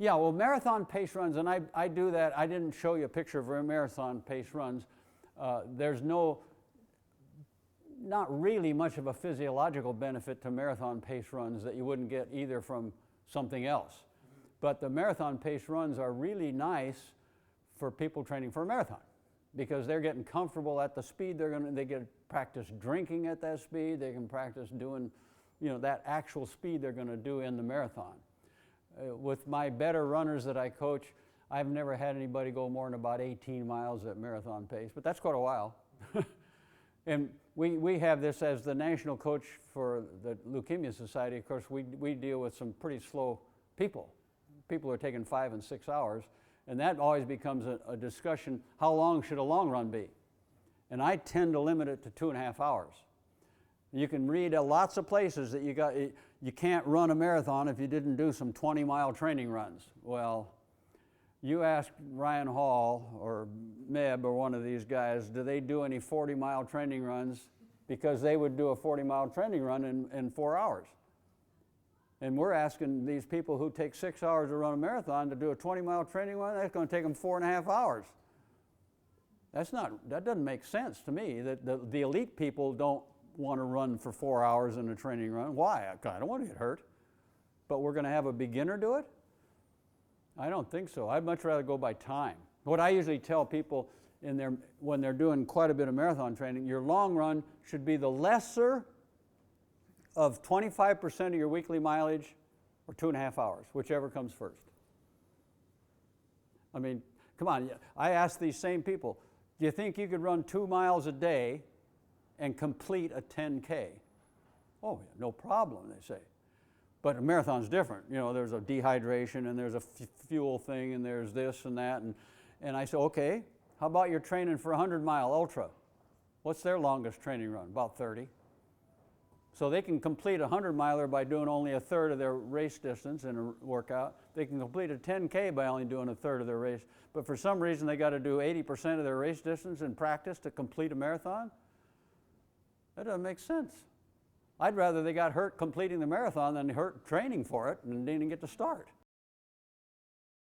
Yeah, well, marathon pace runs, and I do that. I didn't show you a picture of a marathon pace runs. There's not really much of a physiological benefit to marathon pace runs that you wouldn't get either from something else. But the marathon pace runs are really nice for people training for a marathon because they're getting comfortable at the speed they get practice drinking at that speed. They can practice doing, that actual speed they're going to do in the marathon. With my better runners that I coach, I've never had anybody go more than about 18 miles at marathon pace, but that's quite a while. And we have this as the national coach for the Leukemia Society. Of course, we deal with some pretty slow people. People are taking 5 and 6 hours, and that always becomes a discussion, how long should a long run be? And I tend to limit it to 2.5 hours. You can read lots of places that you can't run a marathon if you didn't do some 20-mile training runs. Well, you ask Ryan Hall or Meb or one of these guys, do they do any 40-mile training runs? Because they would do a 40-mile training run in 4 hours. And we're asking these people who take 6 hours to run a marathon to do a 20-mile training run. That's going to take them 4.5 hours. That doesn't make sense to me. That the elite people don't want to run for 4 hours in a training run. Why? I don't want to get hurt. But we're going to have a beginner do it? I don't think so. I'd much rather go by time. What I usually tell people when they're doing quite a bit of marathon training, your long run should be the lesser of 25% of your weekly mileage or 2.5 hours, whichever comes first. I mean, come on. I ask these same people, do you think you could run 2 miles a day and complete a 10K? Oh, yeah, no problem, they say. But a marathon's different. There's a dehydration and there's a fuel thing and there's this and that. And I say, okay, how about your training for a 100-mile ultra? What's their longest training run? About 30. So they can complete a 100-miler by doing only a third of their race distance in a workout. They can complete a 10K by only doing a third of their race. But for some reason, they got to do 80% of their race distance in practice to complete a marathon? That doesn't make sense. I'd rather they got hurt completing the marathon than hurt training for it and didn't get to start.